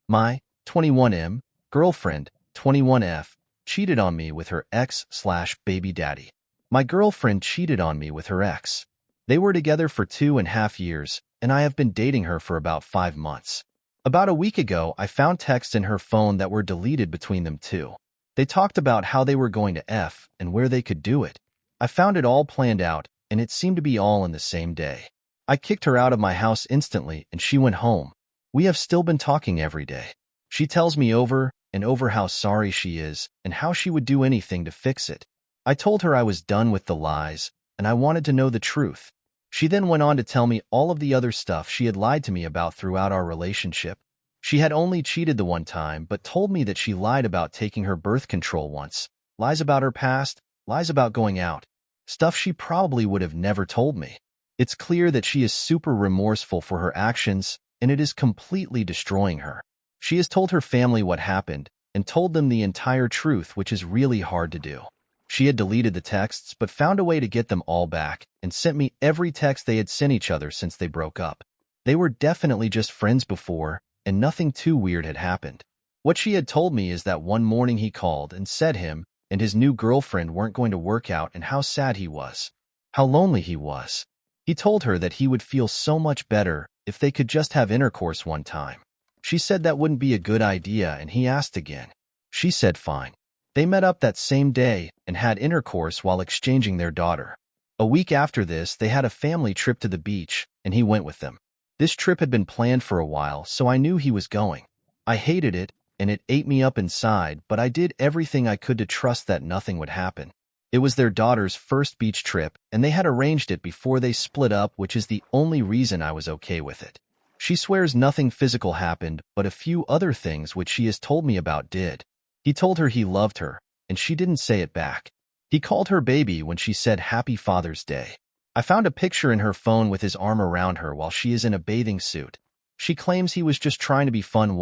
My 21M girlfriend, 21F, cheated on me with her ex/baby daddy. My girlfriend cheated on me with her ex. They were together for 2.5 years, and I have been dating her for about 5 months. About a week ago, I found texts in her phone that were deleted between them two. They talked about how they were going to F and where they could do it. I found it all planned out, and it seemed to be all in the same day. I kicked her out of my house instantly, and she went home. We have still been talking every day. She tells me over and over how sorry she is and how she would do anything to fix it. I told her I was done with the lies, and I wanted to know the truth. She then went on to tell me all of the other stuff she had lied to me about throughout our relationship. She had only cheated the one time, but told me that she lied about taking her birth control once, lies about her past, lies about going out, stuff she probably would have never told me. It's clear that she is super remorseful for her actions, and it is completely destroying her. She has told her family what happened and told them the entire truth, which is really hard to do. She had deleted the texts but found a way to get them all back and sent me every text they had sent each other since they broke up. They were definitely just friends before, and nothing too weird had happened. What she had told me is that one morning he called and said him and his new girlfriend weren't going to work out and how sad he was, how lonely he was. He told her that he would feel so much better if they could just have intercourse one time. She said that wouldn't be a good idea, and he asked again. She said fine. They met up that same day and had intercourse while exchanging their daughter. A week after this, they had a family trip to the beach, and he went with them. This trip had been planned for a while, so I knew he was going. I hated it, and it ate me up inside, but I did everything I could to trust that nothing would happen. It was their daughter's first beach trip, and they had arranged it before they split up, which is the only reason I was okay with it. She swears nothing physical happened, but a few other things which she has told me about did. He told her he loved her, and she didn't say it back. He called her baby when she said Happy Father's Day. I found a picture in her phone with his arm around her while she is in a bathing suit. She claims he was just trying to be fun,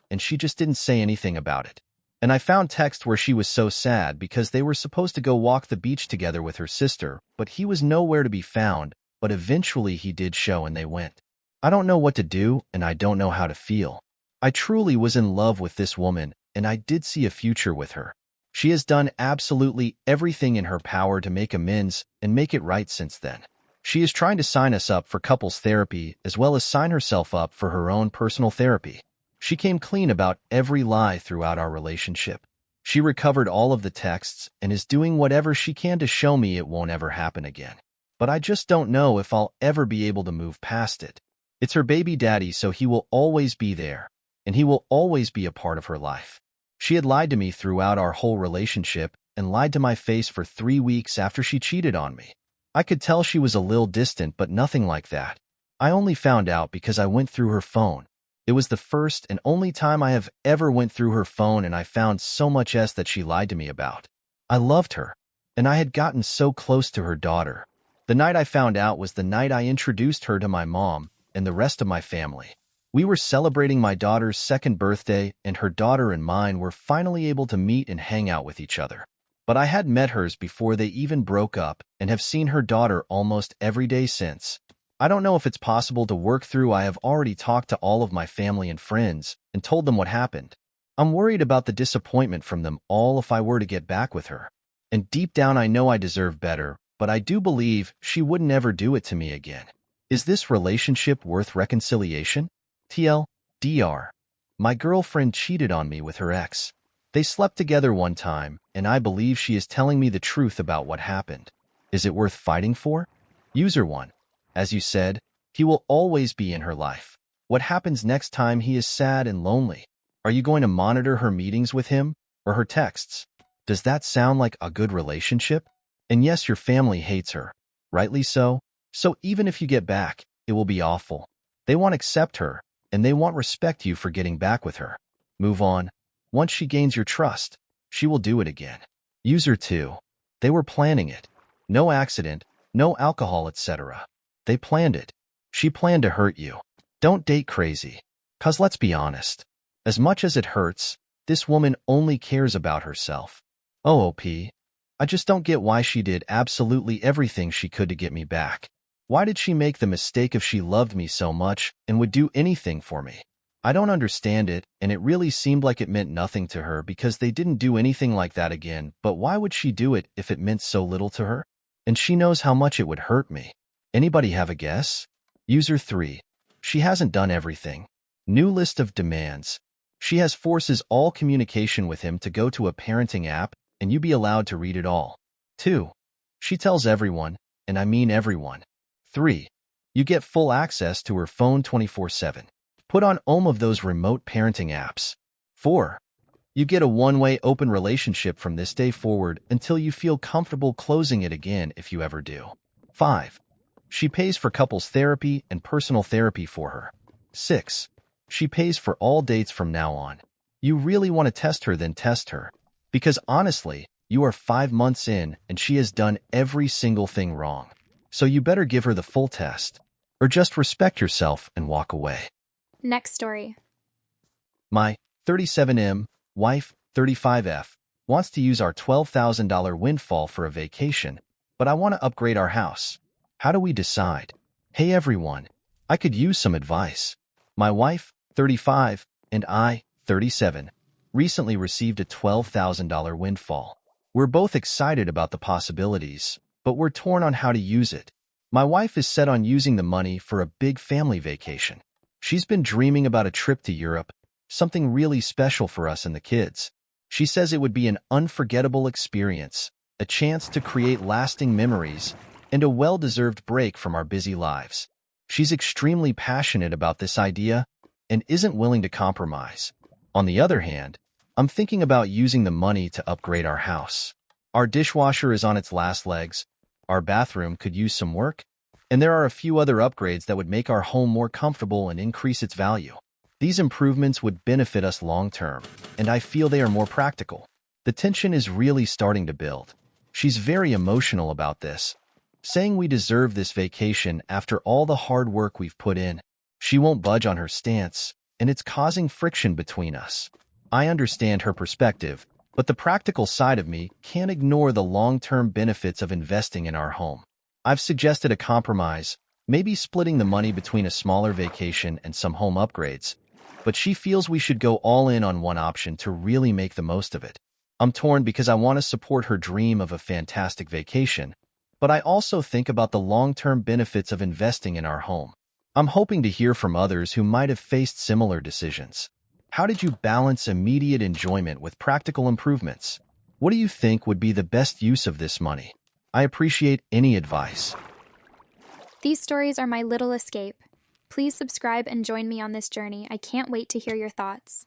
and she just didn't say anything about it. And I found text where she was so sad because they were supposed to go walk the beach together with her sister, but he was nowhere to be found, but eventually he did show and they went. I don't know what to do, and I don't know how to feel. I truly was in love with this woman, and I did see a future with her. She has done absolutely everything in her power to make amends and make it right since then. She is trying to sign us up for couples therapy as well as sign herself up for her own personal therapy. She came clean about every lie throughout our relationship. She recovered all of the texts and is doing whatever she can to show me it won't ever happen again. But I just don't know if I'll ever be able to move past it. It's her baby daddy, so he will always be there, and he will always be a part of her life. She had lied to me throughout our whole relationship and lied to my face for 3 weeks after she cheated on me. I could tell she was a little distant, but nothing like that. I only found out because I went through her phone. It was the first and only time I have ever went through her phone, and I found so much that she lied to me about. I loved her, and I had gotten so close to her daughter. The night I found out was the night I introduced her to my mom and the rest of my family. We were celebrating my daughter's second birthday, and her daughter and mine were finally able to meet and hang out with each other. But I had met hers before they even broke up and have seen her daughter almost every day since. I don't know if it's possible to work through. I have already talked to all of my family and friends and told them what happened. I'm worried about the disappointment from them all if I were to get back with her. And deep down I know I deserve better, but I do believe she wouldn't ever do it to me again. Is this relationship worth reconciliation? TLDR. My girlfriend cheated on me with her ex. They slept together one time, and I believe she is telling me the truth about what happened. Is it worth fighting for? User 1. As you said, he will always be in her life. What happens next time he is sad and lonely? Are you going to monitor her meetings with him or her texts? Does that sound like a good relationship? And yes, your family hates her. Rightly so. So even if you get back, it will be awful. They won't accept her, and they won't respect you for getting back with her. Move on. Once she gains your trust, she will do it again. User 2. They were planning it. No accident, no alcohol, etc. They planned it. She planned to hurt you. Don't date crazy. 'Cause let's be honest. As much as it hurts, this woman only cares about herself. OOP. I just don't get why she did absolutely everything she could to get me back. Why did she make the mistake if she loved me so much and would do anything for me? I don't understand it, and it really seemed like it meant nothing to her because they didn't do anything like that again, but why would she do it if it meant so little to her? And she knows how much it would hurt me. Anybody have a guess? User 3. She hasn't done everything. New list of demands. She has forces all communication with him to go to a parenting app, and you be allowed to read it all. 2. She tells everyone, and I mean everyone. 3. You get full access to her phone 24/7. Put on of those remote parenting apps. 4. You get a one-way open relationship from this day forward until you feel comfortable closing it again if you ever do. 5. She pays for couples therapy and personal therapy for her. 6. She pays for all dates from now on. You really want to test her, then test her. Because honestly, you are 5 months in and she has done every single thing wrong. So you better give her the full test. Or just respect yourself and walk away. Next story. My 37M wife, 35F, wants to use our $12,000 windfall for a vacation, but I want to upgrade our house. How do we decide? Hey everyone, I could use some advice. My wife, 35, and I, 37, recently received a $12,000 windfall. We're both excited about the possibilities, but we're torn on how to use it. My wife is set on using the money for a big family vacation. She's been dreaming about a trip to Europe, something really special for us and the kids. She says it would be an unforgettable experience, a chance to create lasting memories, and a well-deserved break from our busy lives. She's extremely passionate about this idea and isn't willing to compromise. On the other hand, I'm thinking about using the money to upgrade our house. Our dishwasher is on its last legs, our bathroom could use some work, and there are a few other upgrades that would make our home more comfortable and increase its value. These improvements would benefit us long-term, and I feel they are more practical. The tension is really starting to build. She's very emotional about this, saying we deserve this vacation after all the hard work we've put in. She won't budge on her stance, and it's causing friction between us. I understand her perspective, but the practical side of me can't ignore the long-term benefits of investing in our home. I've suggested a compromise, maybe splitting the money between a smaller vacation and some home upgrades, but she feels we should go all in on one option to really make the most of it. I'm torn because I want to support her dream of a fantastic vacation, but I also think about the long-term benefits of investing in our home. I'm hoping to hear from others who might have faced similar decisions. How did you balance immediate enjoyment with practical improvements? What do you think would be the best use of this money? I appreciate any advice. These stories are my little escape. Please subscribe and join me on this journey. I can't wait to hear your thoughts.